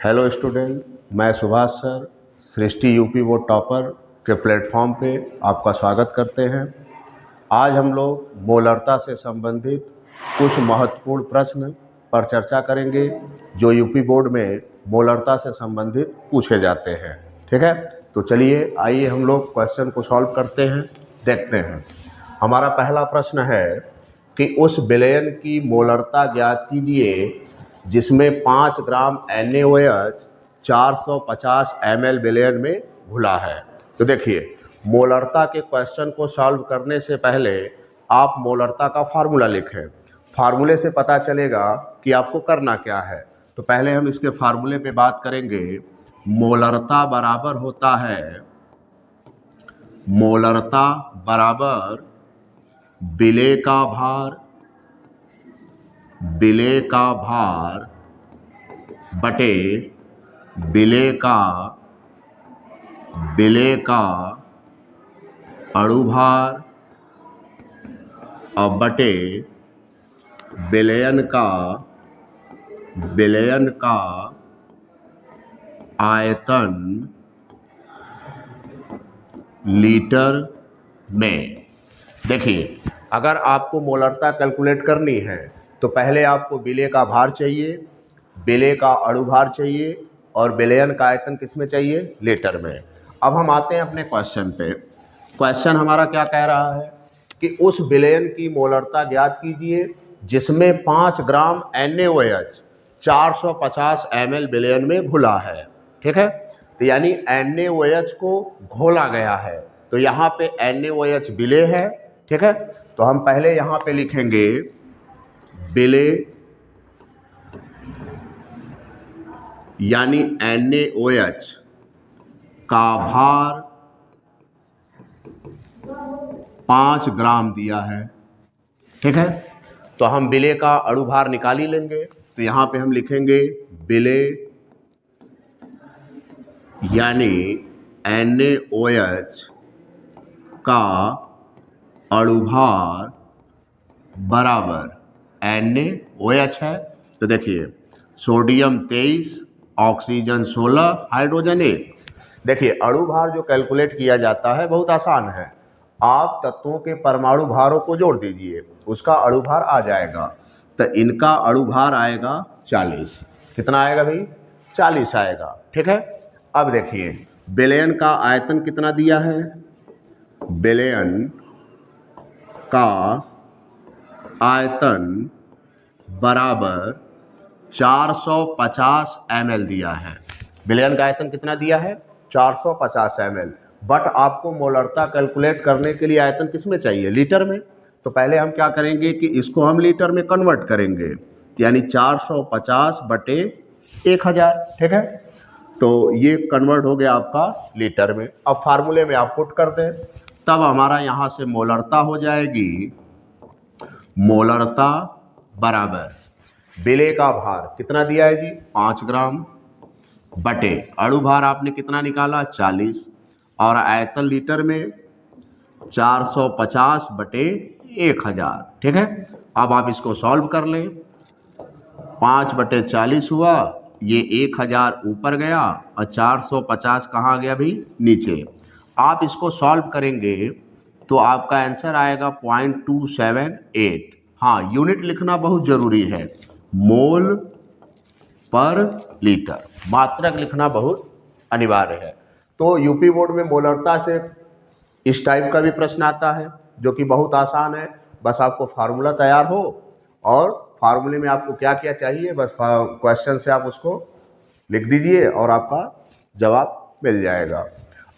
Hello student, मैं Subhash sir सृष्टि UP board topper के platform पे आपका स्वागत करते हैं। आज हम लोग मोलरता से संबंधित कुछ महत्वपूर्ण प्रश्न पर चर्चा करेंगे जो यूपी बोर्ड में मोलरता से संबंधित पूछे जाते हैं। ठीक है, तो चलिए आइए हम लोग क्वेश्चन को सॉल्व करते हैं, देखते हैं। हमारा पहला प्रश्न है कि उस विलयन की मोलरता ज्ञात कीजिए जिसमें 5 ग्राम NaOH 450 ml विलयन में घुला है। तो देखिए, मोलरता के क्वेश्चन को सॉल्व करने से पहले आप मोलरता का फार्मूला लिखें। फार्मूले से पता चलेगा कि आपको करना क्या है। तो पहले हम इसके फार्मूले पे बात करेंगे। मोलरता बराबर होता है, मोलरता बराबर विलेय का भार, विलेय का भार बटे विलेय का अणुभार और बटे विलयन का आयतन लीटर में। देखिए, अगर आपको मोलरता कैलकुलेट करनी है तो पहले आपको विलेय का भार चाहिए, विलेय का अणुभार चाहिए और विलयन का आयतन किसमें चाहिए? लीटर में। अब हम आते हैं अपने क्वेश्चन पे। क्वेश्चन हमारा क्या कह रहा है कि उस विलयन की मोलरता ज्ञात कीजिए जिसमें 5 ग्राम NaOH 450 ml विलयन में घुला है। ठीक है, तो यानी NaOH को घोला गया है। तो यहाँ पे NaOH विलेय है। ठीक है, तो हम पहले यहाँ पे लिखेंगे विलेय यानी NaOH का भार 5 ग्राम दिया है। ठीक है, तो हम विलेय का अणुभार निकाल ही लेंगे। तो यहाँ पे हम लिखेंगे विलेय यानी NaOH का अणुभार बराबर NaOH है। तो देखिए, सोडियम 23, ऑक्सीजन 16, हाइड्रोजन 1। देखिए, अणुभार जो कैलकुलेट किया जाता है बहुत आसान है। आप तत्वों के परमाणु भारों को जोड़ दीजिए, उसका अणुभार आ जाएगा। तो इनका अणुभार आएगा 40। कितना आएगा भाई? 40 आएगा। ठीक है, अब देखिए विलयन का आयतन कितना दिया है? विलयन का आयतन बराबर 450 ml दिया है। विलयन का आयतन कितना दिया है? 450 ml। बट आपको मोलरता कैलकुलेट करने के लिए आयतन किस में चाहिए? लीटर में। तो पहले हम क्या करेंगे कि इसको हम लीटर में कन्वर्ट करेंगे, यानी 450 बटे 1000। ठीक है, तो ये कन्वर्ट हो गया आपका लीटर में। अब फार्मूले में आप पुट कर दें, तब हमारा यहाँ से मोलरता हो जाएगी, मोलरता बराबर विलेय का भार कितना दिया है जी? 5 ग्राम बटे अणुभार आपने कितना निकाला? 40 और आयतन लीटर में 450 बटे 1000। ठीक है, अब आप इसको सॉल्व कर लें। 5 बटे 40 हुआ, ये 1000 ऊपर गया और 450 कहाँ गया भाई? नीचे। आप इसको सॉल्व करेंगे तो आपका आंसर आएगा 0.278। हाँ, यूनिट लिखना बहुत ज़रूरी है, मोल पर लीटर, मात्रक लिखना बहुत अनिवार्य है। तो यूपी बोर्ड में मोलरता से इस टाइप का भी प्रश्न आता है जो कि बहुत आसान है। बस आपको फार्मूला तैयार हो और फार्मूले में आपको क्या क्या चाहिए, बस क्वेश्चन से आप उसको लिख दीजिए और आपका जवाब मिल जाएगा।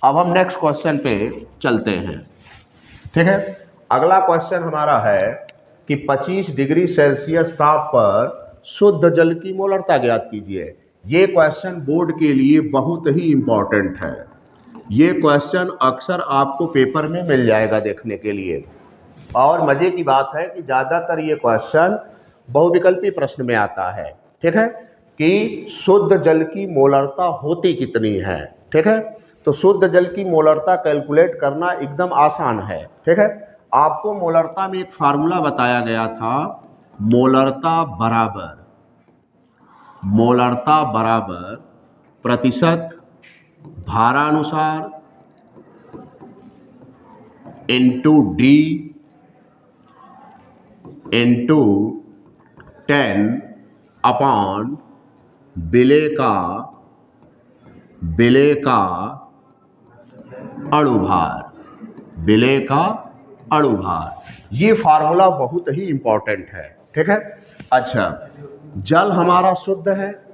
अब हम नेक्स्ट क्वेश्चन पे चलते हैं। ठीक है, अगला क्वेश्चन हमारा है कि 25 डिग्री सेल्सियस ताप पर शुद्ध जल की मोलरता ज्ञात कीजिए। ये क्वेश्चन बोर्ड के लिए बहुत ही इंपॉर्टेंट है। ये क्वेश्चन अक्सर आपको पेपर में मिल जाएगा देखने के लिए। और मजे की बात है कि ज़्यादातर ये क्वेश्चन बहुविकल्पी प्रश्न में आता है। ठीक है, कि शुद्ध जल की मोलरता होती कितनी है। ठीक है, तो शुद्ध जल की मोलरता कैलकुलेट करना एकदम आसान है। ठीक है, आपको मोलरता में एक फार्मूला बताया गया था, मोलरता बराबर प्रतिशत भारानुसार इंटू डी इंटू 10 अपॉन विलेय का अणुभार, विलेय का अणुभार। ये फार्मूला बहुत ही इंपॉर्टेंट है, ठीक है। अच्छा, जल हमारा शुद्ध है,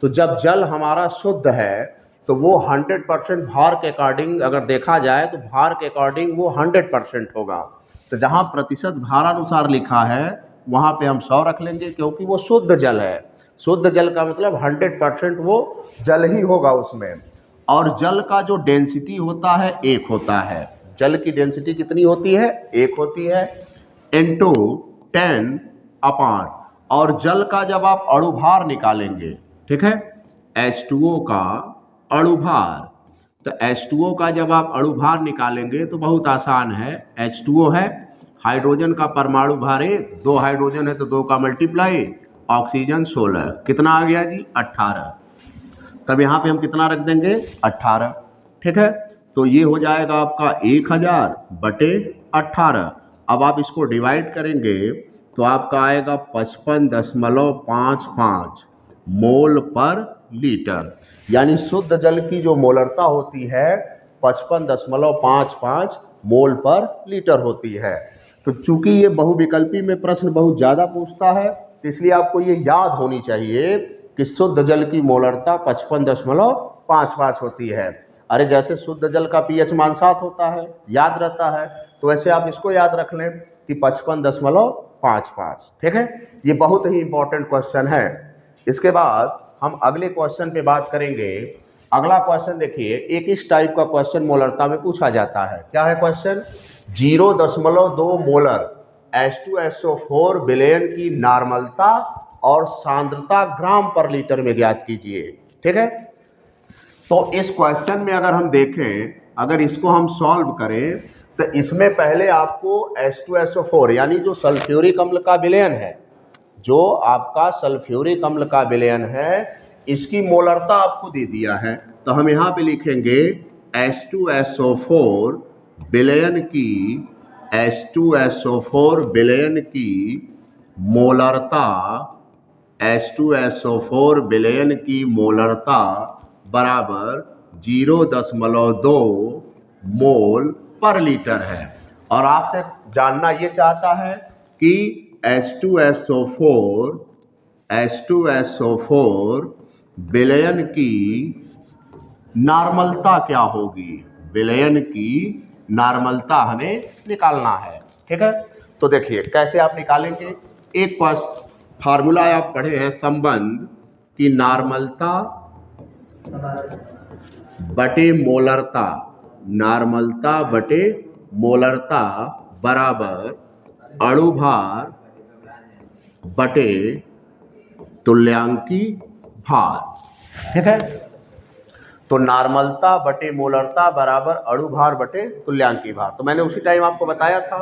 तो जब जल हमारा शुद्ध है तो वो 100% भार के अकॉर्डिंग अगर देखा जाए तो भार के अकॉर्डिंग वो 100% होगा। तो जहाँ प्रतिशत भारानुसार लिखा है वहाँ पे हम 100 रख लेंगे, क्योंकि वो शुद्ध जल है। शुद्ध जल का मतलब 100% वो जल ही होगा उसमें। और जल का जो डेंसिटी होता है 1 होता है। जल की डेंसिटी कितनी होती है? 1 होती है, इंटू 10 अपॉन, और जल का जब आप अणुभार निकालेंगे, ठीक है, H2O का अणुभार, तो H2O का जब आप अणुभार निकालेंगे तो बहुत आसान है। H2O है, हाइड्रोजन का परमाणु भार 1, 2 हाइड्रोजन है तो 2 का मल्टीप्लाई, ऑक्सीजन 16, कितना आ गया जी? 18। तब यहाँ पे हम कितना रख देंगे? 18, ठीक है। तो ये हो जाएगा आपका 1000 बटे 18। अब आप इसको डिवाइड करेंगे तो आपका आएगा 55.55 मोल पर लीटर। यानी शुद्ध जल की जो मोलरता होती है 55.55 मोल पर लीटर होती है। तो चूंकि ये बहुविकल्पी में प्रश्न बहुत ज़्यादा पूछता है, तो इसलिए आपको ये याद होनी चाहिए कि शुद्ध जल की मोलरता 55.55 होती है। अरे जैसे शुद्ध जल का पीएच मान 7 होता है, याद रहता है, तो वैसे आप इसको याद रख लें कि 55.55, ठीक है। ये बहुत ही इंपॉर्टेंट क्वेश्चन है। इसके बाद हम अगले क्वेश्चन पे बात करेंगे। अगला क्वेश्चन देखिए, एक इस टाइप का क्वेश्चन मोलरता में पूछा जाता है। क्या है क्वेश्चन? 0.2 मोलर H2SO4 विलयन की नॉर्मलता और सांद्रता ग्राम पर लीटर में ज्ञात कीजिए, ठीक है। तो इस क्वेश्चन में अगर हम देखें, अगर इसको हम सॉल्व करें तो इसमें पहले आपको H2SO4 यानी जो सल्फ्यूरिक अम्ल का विलयन है, जो आपका सल्फ्यूरिक अम्ल का विलयन है, इसकी मोलरता आपको दे दिया है। तो हम यहाँ पे लिखेंगे H2SO4 विलयन की, H2SO4 विलयन की मोलरता, H2SO4 विलयन की मोलरता बराबर 0.2 मोल पर लीटर है। और आपसे जानना ये चाहता है कि H2SO4 विलयन की नॉर्मलता क्या होगी? विलयन की नॉर्मलता हमें निकालना है, ठीक है। तो देखिए कैसे आप निकालेंगे। एक फार्मूला आप पढ़े हैं, संबंध की नॉर्मलता बटे मोलरता, नॉर्मलता बटे मोलरता बराबर अणुभार बटे तुल्यांकी भार, ठीक है। तो नॉर्मलता बटे मोलरता बराबर अणुभार बटे तुल्यांकी भार। तो मैंने उसी टाइम आपको बताया था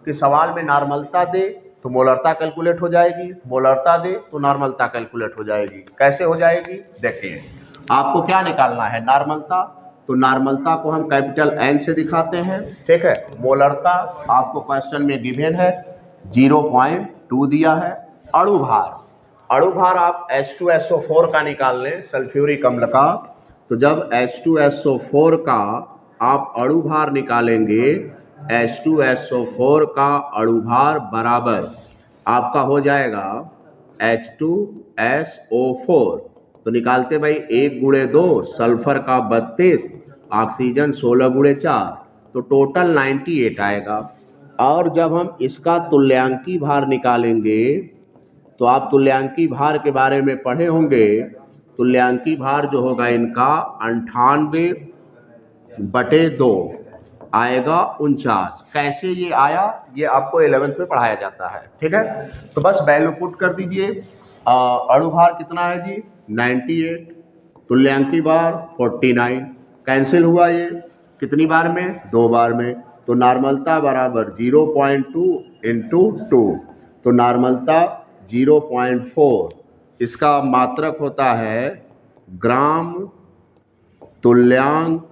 कि सवाल में नॉर्मलता दे तो मोलरता कैलकुलेट हो जाएगी, मोलरता दे तो नॉर्मलता कैलकुलेट हो जाएगी। कैसे हो जाएगी? देखिए, आपको क्या निकालना है? नॉर्मलता। तो नॉर्मलता को हम कैपिटल N से दिखाते हैं, ठीक है। मोलरता आपको क्वेश्चन में गिवन है 0.2 दिया है। अणुभार, अणुभार आप H2SO4 का निकाल लें, सल्फ्यूरिक अम्ल का। तो जब H2SO4 का आप अणुभार निकालेंगे, H2SO4 का अणुभार बराबर आपका हो जाएगा H2SO4। तो निकालते भाई 1 गुणे 2, सल्फर का 32, ऑक्सीजन 16 गुणे 4, तो टोटल 98 आएगा। और जब हम इसका तुल्यांकी भार निकालेंगे, तो आप तुल्यांकी भार के बारे में पढ़े होंगे। तुल्यांकी भार जो होगा इनका 98/2 आएगा 49। कैसे ये आया, ये आपको 11th में पढ़ाया जाता है, ठीक है। तो बस वैल्यू पुट कर दीजिए। अणुभार कितना है जी? 98, तुल्यांकी भार 49, कैंसिल हुआ ये कितनी बार में? 2 बार में। तो नॉर्मलता बराबर 0.2 इंटू 2, तो नॉर्मलता 0.4, इसका मात्रक होता है ग्राम तुल्यांक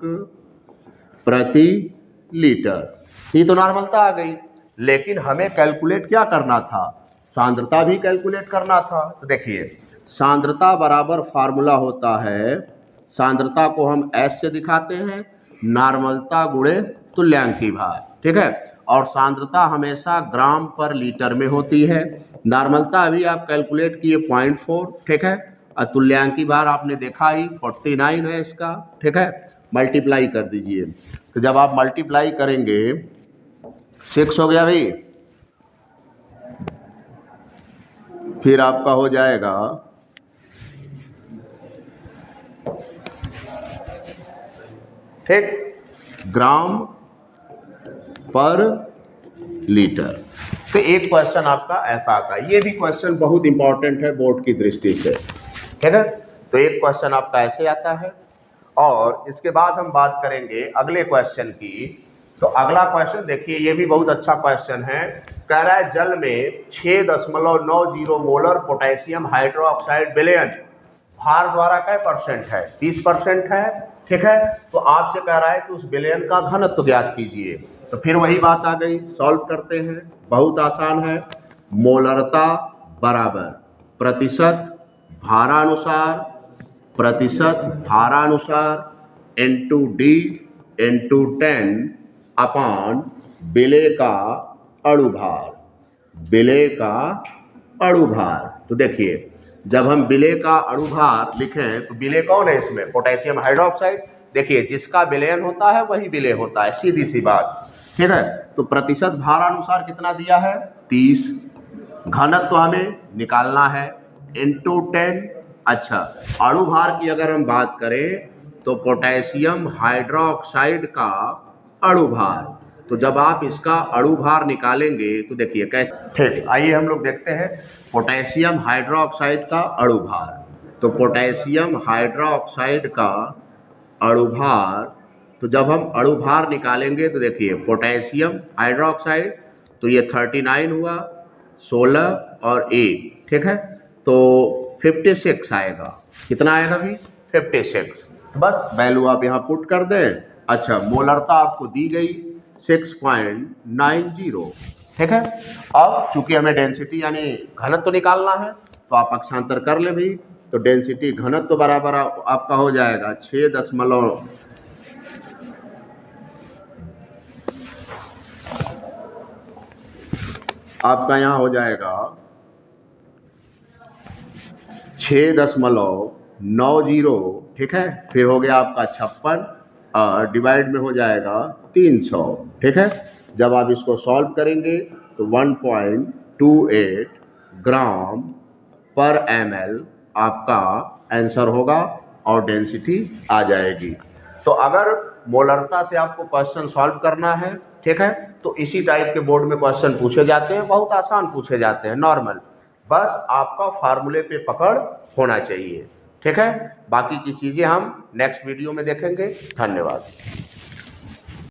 प्रति लीटर। ये तो नॉर्मलता आ गई, लेकिन हमें कैलकुलेट क्या करना था, सांद्रता भी कैलकुलेट करना था। तो देखिए सांद्रता बराबर फार्मूला होता है, सांद्रता को हम S से दिखाते हैं, नॉर्मलता गुणे तुल्यांकी भार, ठीक है। और सांद्रता हमेशा ग्राम पर लीटर में होती है। नॉर्मलता अभी आप कैलकुलेट किए 0.4, ठीक है। और तुल्यांकी भार आपने देखा ही 49 है इसका, ठीक है। मल्टीप्लाई कर दीजिए, तो जब आप मल्टीप्लाई करेंगे 6 हो गया भाई, फिर आपका हो जाएगा ठीक ग्राम पर लीटर। तो एक क्वेश्चन आपका ऐसा आता है, ये भी क्वेश्चन बहुत इंपॉर्टेंट है बोर्ड की दृष्टि से, ठीक है। तो एक क्वेश्चन आपका ऐसे आता है, और इसके बाद हम बात करेंगे अगले क्वेश्चन की। तो अगला क्वेश्चन देखिए, ये भी बहुत अच्छा क्वेश्चन है। कह रहा है जल में 6.90 मोलर पोटेशियम हाइड्रोक्साइड विलयन भार द्वारा क्या परसेंट है, 30% है, ठीक है। तो आपसे कह रहा है कि उस विलयन का घनत्व ज्ञात कीजिए। तो फिर वही बात आ गई, सॉल्व करते हैं, बहुत आसान है। मोलरता बराबर प्रतिशत भारानुसार इंटू डी इंटू 10 अपॉन विलेय का अणुभार। तो देखिए जब हम विलेय का अणुभार लिखें तो विलेय कौन है इसमें, पोटेशियम हाइड्रोक्साइड। देखिए जिसका विलयन होता है वही विलेय होता है, सीधी सी बात, ठीक है। तो प्रतिशत भारानुसार कितना दिया है, 30। घनत्व हमें निकालना है इंटू 10। अच्छा, अणुभार की अगर हम बात करें तो पोटेशियम हाइड्रोक्साइड का अणुभार, तो जब आप इसका अणुभार निकालेंगे तो देखिए कैसे, ठीक। आइए हम लोग देखते हैं पोटेशियम हाइड्रोक्साइड का अणुभार। तो पोटेशियम हाइड्रोक्साइड का अणुभार, तो जब हम अणुभार निकालेंगे तो देखिए पोटेशियम हाइड्रोक्साइड, तो ये 39 हुआ, 16 और 1, ठीक है। तो 56 आएगा, कितना आएगा भी, 56। बस वैल्यू आप यहाँ पुट कर दें। अच्छा, मोलरता आपको दी गई 6.90, ठीक है। अब चूंकि हमें डेंसिटी यानी घनत्व तो निकालना है, तो आप पक्षांतर कर ले भी। तो डेंसिटी घनत्व बराबर आपका हो जाएगा 6 आपका यहाँ हो जाएगा 6.90, ठीक है। फिर हो गया आपका 56 और डिवाइड में हो जाएगा 300, ठीक है। जब आप इसको सॉल्व करेंगे तो 1.28 ग्राम पर ml आपका आंसर होगा और डेंसिटी आ जाएगी। तो अगर मोलरता से आपको क्वेश्चन सॉल्व करना है, ठीक है, तो इसी टाइप के बोर्ड में क्वेश्चन पूछे जाते हैं, बहुत आसान पूछे जाते हैं, नॉर्मल। बस आपका फार्मूले पे पकड़ होना चाहिए, ठीक है। बाकी की चीज़ें हम नेक्स्ट वीडियो में देखेंगे। धन्यवाद।